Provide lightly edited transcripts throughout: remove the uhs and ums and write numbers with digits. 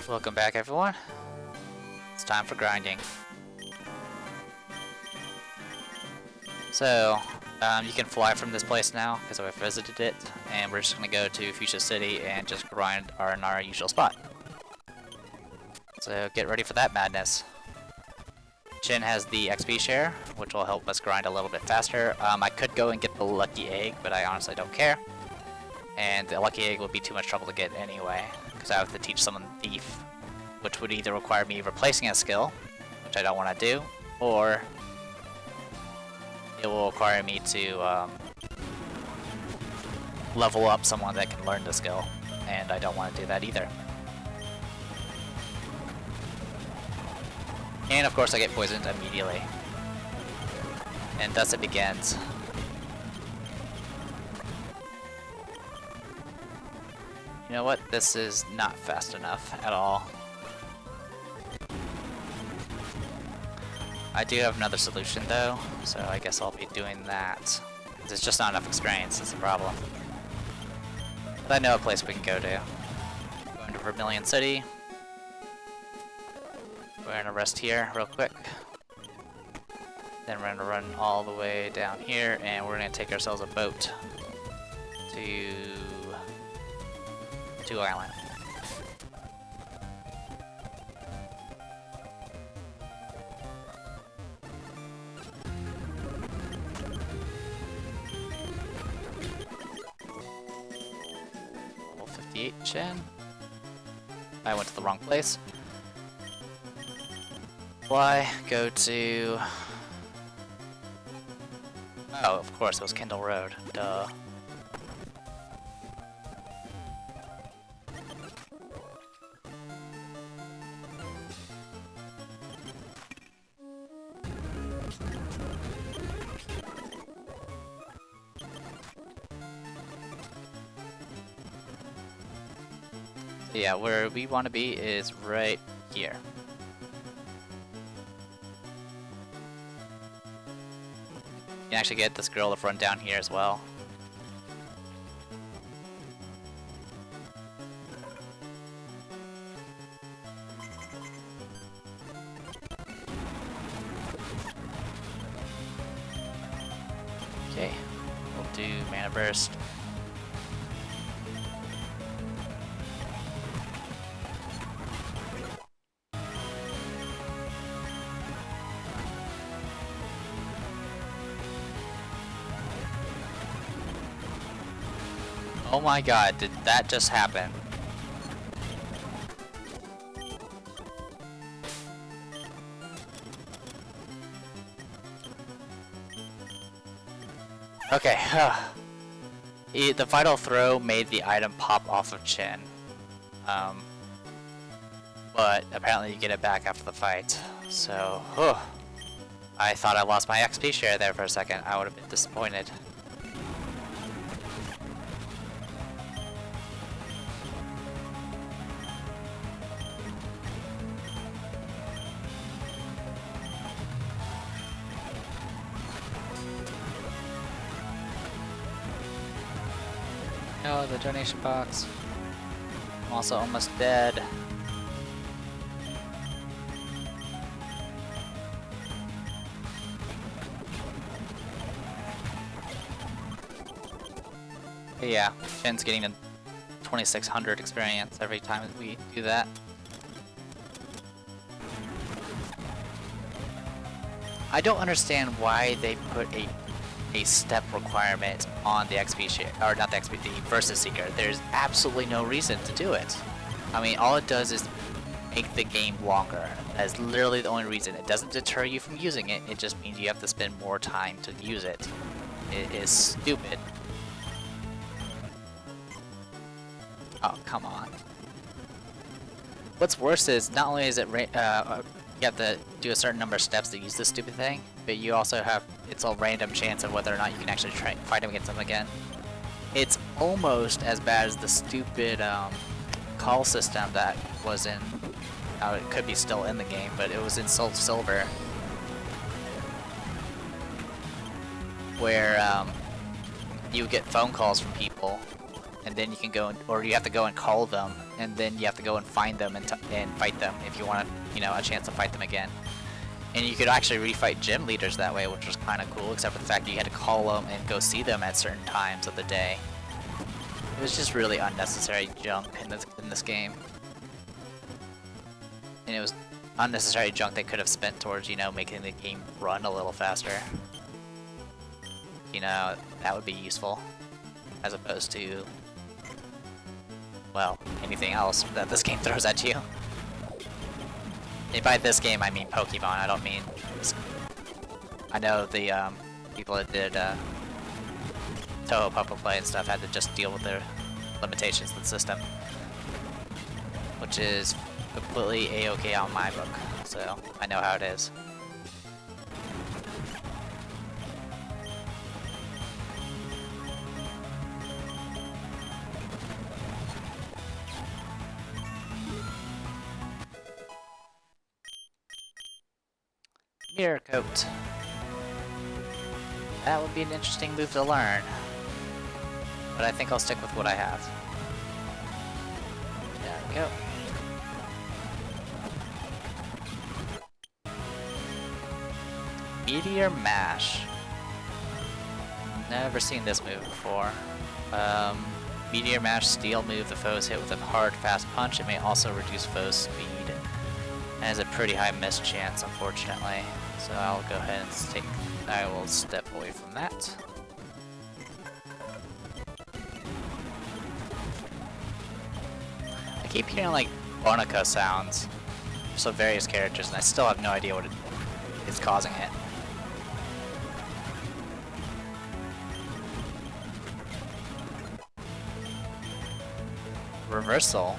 Welcome back, everyone. It's time for grinding. So, you can fly from this place now, because I've visited it, and we're just going to go to Fuchsia City and just grind in our usual spot. So get ready for that madness. Chen has the XP share, which will help us grind a little bit faster. I could go and get the lucky egg, but I honestly don't care. And the lucky egg would be too much trouble to get anyway, because I have to teach someone Thief, which would either require me replacing a skill, which I don't want to do, or it will require me to level up someone that can learn the skill, and I don't want to do that either. And of course I get poisoned immediately. And thus it begins. You know what? This is not fast enough at all. I do have another solution though, so I guess I'll be doing that. There's just not enough experience, that's the problem. But I know a place we can go to. Going to Vermilion City. We're gonna rest here real quick. Then we're gonna run all the way down here and we're gonna take ourselves a boat to Island. Level 58 Chen. I went to the wrong place. Fly, go to... Oh, of course, it was Kendall Road. Duh. Yeah, where we want to be is right here. You can actually get this girl to run down here as well. Okay, we'll do Mana Burst. Oh my god, did that just happen? Okay, the Vital Throw made the item pop off of Chen. But apparently you get it back after the fight. So, I thought I lost my XP share there for a second. I would have been disappointed. Oh, the donation box. I'm also almost dead. But yeah, Chen's getting a 2600 experience every time we do that. I don't understand why they put a step requirement on the XP share, or not the XP, the Versus Seeker. There's absolutely no reason to do it. I mean, all it does is make the game longer. That's literally the only reason. It doesn't deter you from using it, it just means you have to spend more time to use it. It is stupid. Oh, come on. What's worse is, not only is it you have to do a certain number of steps to use this stupid thing, but you also have, it's a random chance of whether or not you can actually fight him against him again. It's almost as bad as the stupid call system that was in, it could be still in the game, but it was in Soul Silver, where you would get phone calls from people and then you can go or you have to go and call them, and then you have to go and find them and fight them if you want, you know, a chance to fight them again. And you could actually refight gym leaders that way, which was kind of cool, except for the fact that you had to call them and go see them at certain times of the day. It was just really unnecessary junk in this game. And it was unnecessary junk they could have spent towards, you know, making the game run a little faster. You know, that would be useful. As opposed to, well, anything else that this game throws at you. And by this game, I mean Pokemon, I don't mean... I know the people that did Touhou Puppet Play and stuff had to just deal with their limitations of the system. Which is completely a-okay on my book, so I know how it is. Mirror Coat. That would be an interesting move to learn. But I think I'll stick with what I have. There we go. Meteor Mash. Never seen this move before. Meteor Mash steel move the foes hit with a hard, fast punch. It may also reduce foes' speed. It has a pretty high miss chance, unfortunately. So I'll go ahead and I will step away from that. I keep hearing like Boneka sounds for some various characters, and I still have no idea what is causing it. Reversal.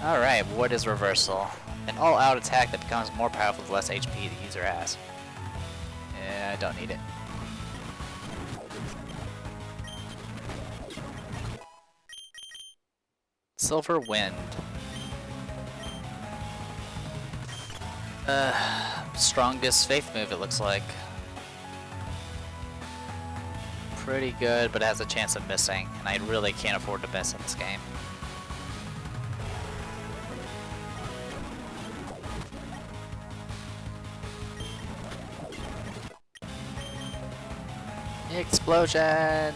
Alright, what is Reversal? An all-out attack that becomes more powerful with less HP the user has. Yeah, I don't need it. Silver Wind. Strongest faith move, it looks like. Pretty good, but it has a chance of missing, and I really can't afford to miss in this game. Explosion!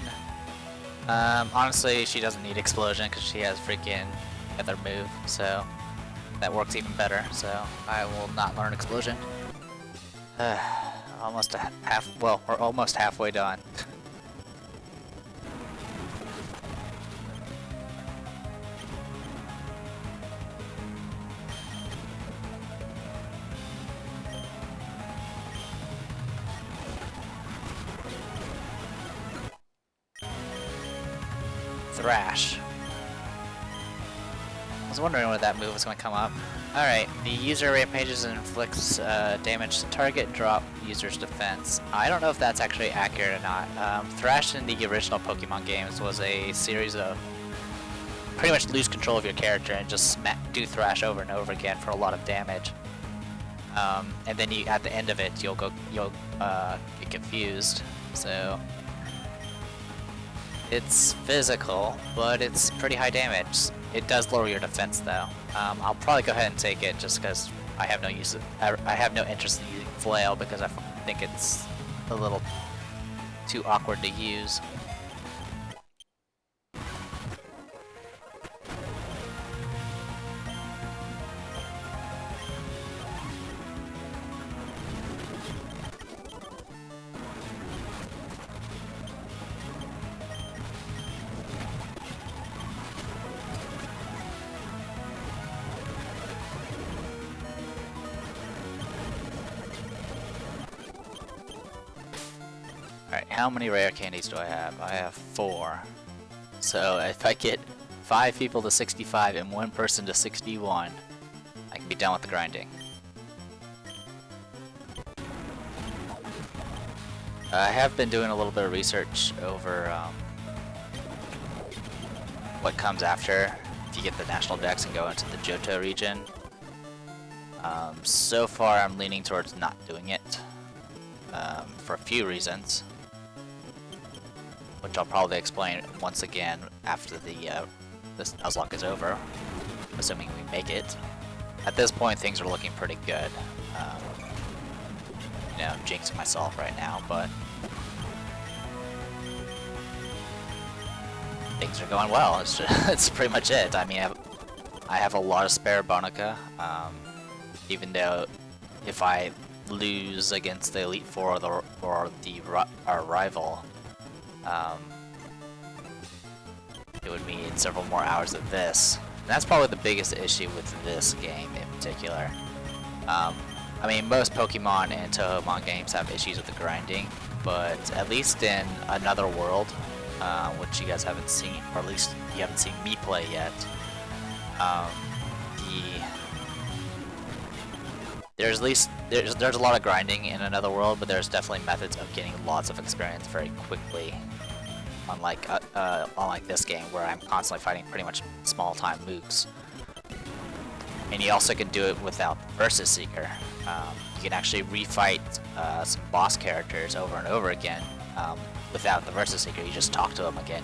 Honestly, she doesn't need Explosion because she has freaking other move, so that works even better, so I will not learn Explosion. Almost well, we're almost halfway done. Thrash. I was wondering when that move was going to come up. Alright, the user rampages and inflicts damage to target, drop user's defense. I don't know if that's actually accurate or not. Thrash in the original Pokemon games was a series of pretty much lose control of your character and just do Thrash over and over again for a lot of damage. And then at the end of it, you'll get confused. So it's physical, but it's pretty high damage. It does lower your defense though. I'll probably go ahead and take it just because I have no interest in using Flail because I think it's a little too awkward to use. Alright, how many rare candies do I have? I have 4. So if I get 5 people to 65 and 1 person to 61, I can be done with the grinding. I have been doing a little bit of research over what comes after if you get the national dex and go into the Johto region. So far I'm leaning towards not doing it for a few reasons. which I'll probably explain once again after this Nuzlocke is over, assuming we make it. At this point, things are looking pretty good. You know, jinxing myself right now, but things are going well. It's just, it's pretty much it. I mean, I have a lot of spare Boneka, even though if I lose against the Elite Four or our rival, it would mean several more hours of this. And that's probably the biggest issue with this game in particular. I mean, most Pokemon and Touhou games have issues with the grinding, but at least in Another World, which you guys haven't seen, or at least you haven't seen me play yet, there's a lot of grinding in Another World, but there's definitely methods of getting lots of experience very quickly. Unlike this game, where I'm constantly fighting pretty much small-time mooks. And you also can do it without Versus Seeker. You can actually refight some boss characters over and over again without the Versus Seeker. You just talk to them again,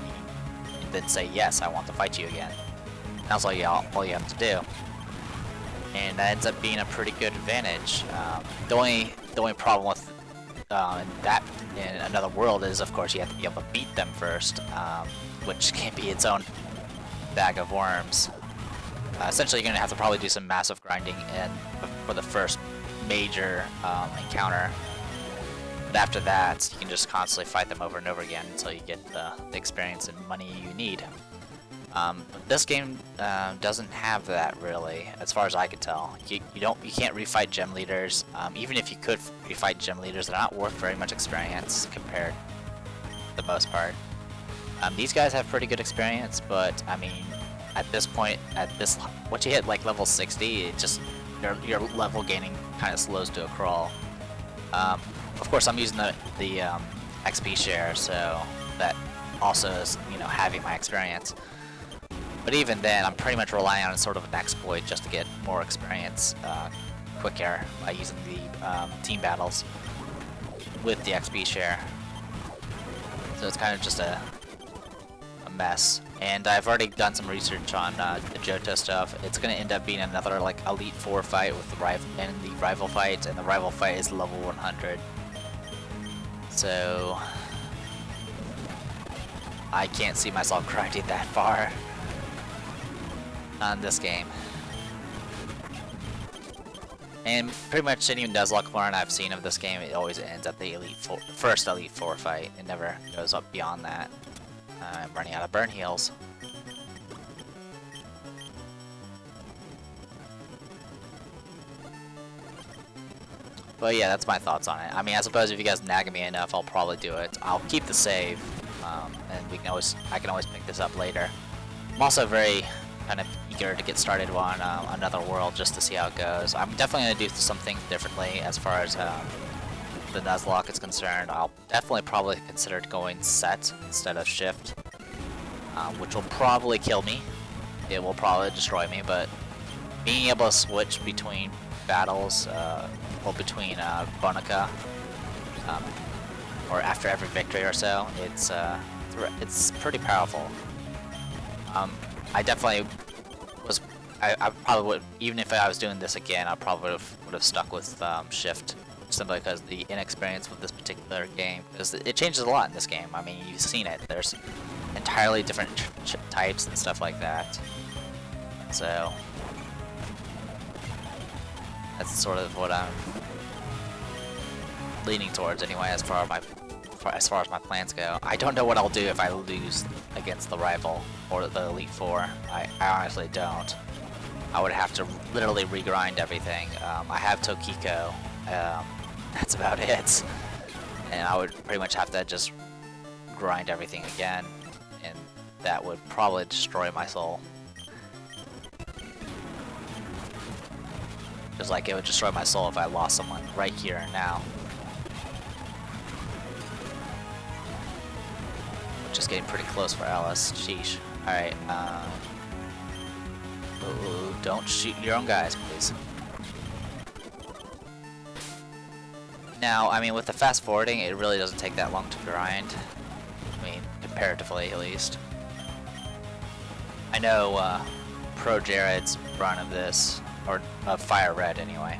and then say, yes, I want to fight you again. And that's all you have to do. And that ends up being a pretty good advantage. The only problem with in Another World is, of course, you have to be able to beat them first, which can be its own bag of worms. Essentially, you're going to have to probably do some massive grinding for the first major encounter. But after that, you can just constantly fight them over and over again until you get the experience and money you need. But this game doesn't have that really, as far as I can tell. You can't refight gym leaders. Even if you could refight gym leaders, they're not worth very much experience compared for the most part. These guys have pretty good experience, but I mean, at this point, once you hit like level 60, it just your level gaining kind of slows to a crawl. Of course, I'm using the XP share, so that also is, you know, having my experience. But even then, I'm pretty much relying on sort of an exploit just to get more experience quicker by using the team battles with the XP share. So it's kind of just a mess. And I've already done some research on the Johto stuff. It's going to end up being another like Elite Four fight with the rival fight, and the rival fight is level 100. So I can't see myself grinding that far on this game. And pretty much any Nuzlocke run I've seen of this game, it always ends at the first Elite Four fight. It never goes up beyond that. I'm running out of burn heals. But yeah, that's my thoughts on it. I mean, I suppose if you guys nag me enough, I'll probably do it. I'll keep the save, and I can always pick this up later. I'm also very kind of eager to get started on Another World just to see how it goes. I'm definitely going to do some things differently as far as the Nuzlocke is concerned. I'll definitely probably consider going set instead of shift, which will probably kill me. It will probably destroy me, but being able to switch between battles, or between Boneka, or after every victory or so, it's pretty powerful. I definitely was. I probably would, even if I was doing this again, I probably would have stuck with shift, simply because the inexperience with this particular game, because it changes a lot in this game. I mean, you've seen it. There's entirely different types and stuff like that. So that's sort of what I'm leaning towards, anyway, as far as my plans go. I don't know what I'll do if I lose against the rival or the Elite Four. I honestly don't. I would have to literally regrind everything. I have Tokiko. That's about it. And I would pretty much have to just grind everything again, and that would probably destroy my soul. Just like it would destroy my soul if I lost someone right here and now. Which is getting pretty close for Alice. Sheesh. Alright, ooh, don't shoot your own guys, please. Now, I mean, with the fast forwarding, it really doesn't take that long to grind. I mean, comparatively at least. I know Pro Jared's run of this, or Fire Red anyway,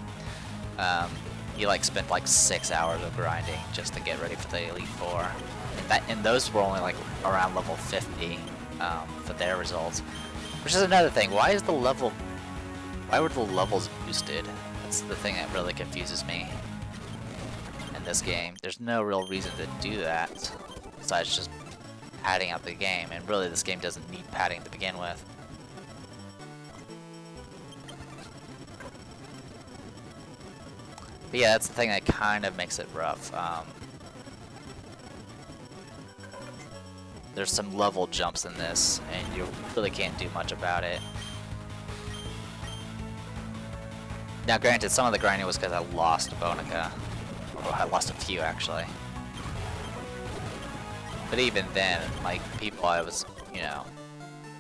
he like spent like 6 hours of grinding just to get ready for the Elite Four. And those were only like around level 50 for their results. Which is another thing, why were the levels boosted? That's the thing that really confuses me in this game. There's no real reason to do that, besides just padding out the game, and really this game doesn't need padding to begin with. But yeah, that's the thing that kind of makes it rough. There's some level jumps in this, and you really can't do much about it. Now granted, some of the grinding was because I lost Boneka. Well, I lost a few actually. But even then, like, people I was, you know,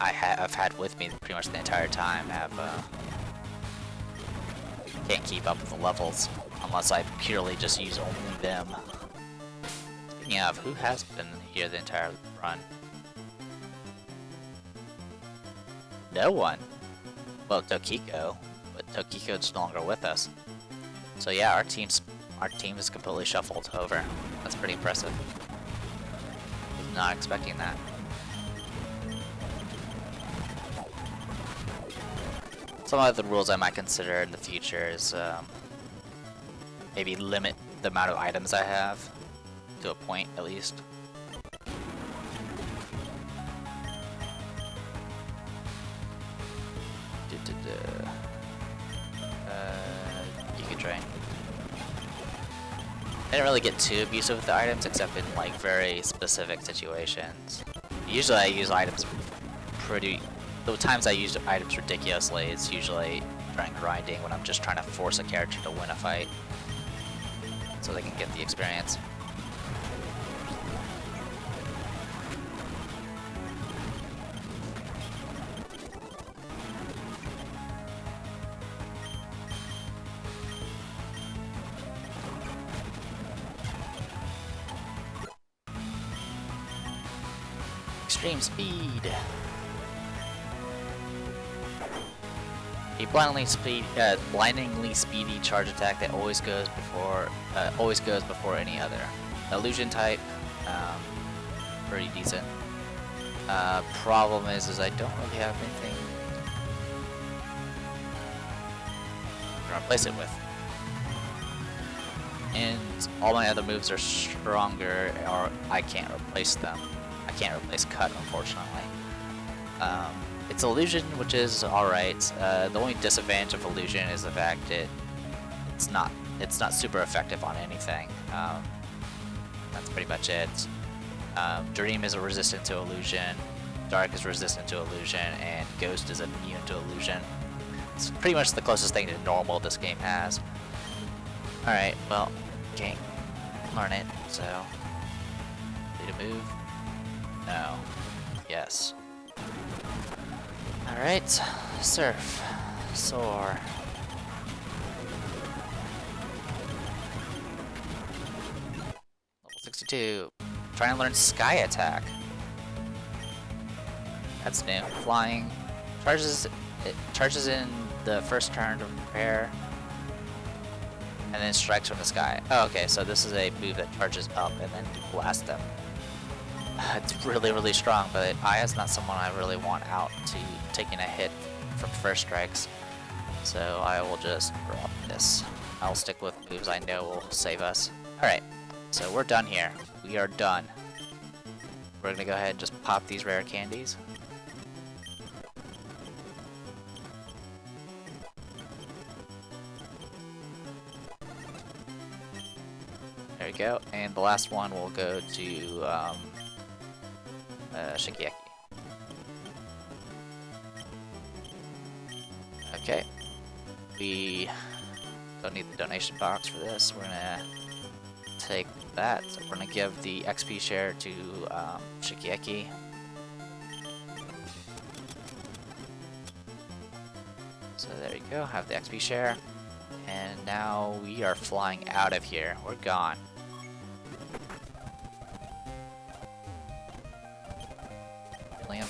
I've had with me pretty much the entire time can't keep up with the levels unless I purely just use only them. Speaking of, who has been here the entire run? No one. Well, Tokiko, but Tokiko's no longer with us. So yeah, our team is completely shuffled over. That's pretty impressive. Was not expecting that. Some of the rules I might consider in the future is maybe limit the amount of items I have to a point at least. You could try. I didn't really get too abusive with the items except in like very specific situations. Usually I use items the times I use items ridiculously, it's usually during grinding when I'm just trying to force a character to win a fight so they can get the experience. Extreme speed. A blindingly speedy charge attack that always goes before any other. Illusion type, pretty decent. Problem is I don't really have anything to replace it with, and all my other moves are stronger, or I can't replace them. I can't replace Cut, unfortunately. It's Illusion, which is alright. The only disadvantage of Illusion is the fact it's not super effective on anything. That's pretty much it. Dream is resistant to Illusion, Dark is resistant to Illusion, and Ghost is immune to Illusion. It's pretty much the closest thing to normal this game has. Alright, well, can't learn it, so... Need to move? No. Yes. Alright, Surf, Soar. Level 62. Trying to learn Sky Attack. That's new. Flying. It charges in the first turn to prepare. And then strikes from the sky. Oh, okay, so this is a move that charges up and then blasts them. It's really, really strong, but Aya's not someone I really want out to taking a hit from first strikes. So I will just drop this. I'll stick with moves I know will save us. Alright, so we're done here. We are done. We're gonna go ahead and just pop these rare candies. There we go, and the last one will go to Shikieiki. Okay, we don't need the donation box for this. We're gonna take that. We're gonna give the XP share to Shikieiki. So there you go, have the XP share. And now we are flying out of here. We're gone.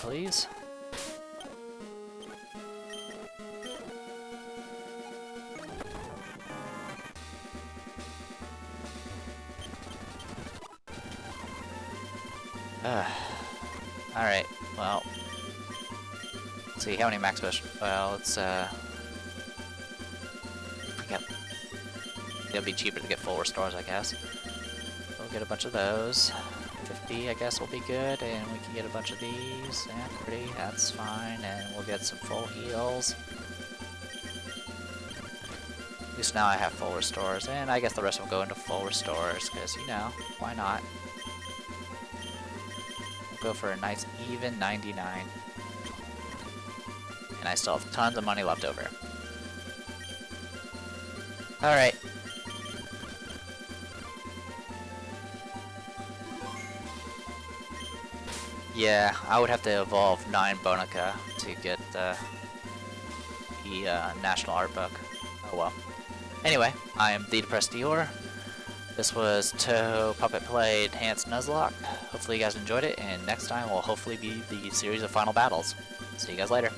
please. Alright, well. Let's see, how many max push? Well, let's, forget. It'll be cheaper to get full restores, I guess. We'll get a bunch of those. 50, I guess, will be good, and we can get a bunch of these. And 30, that's fine, and we'll get some full heals. At least now I have full restores, and I guess the rest will go into full restores, because, you know, why not? We'll go for a nice even 99. And I still have tons of money left over. Alright. Yeah, I would have to evolve 9 Boneka to get the National Art Book. Oh well. Anyway, I am the Depressed Dior. This was Touhou Puppet Play Enhanced Nuzlocke. Hopefully you guys enjoyed it, and next time will hopefully be the series of final battles. See you guys later.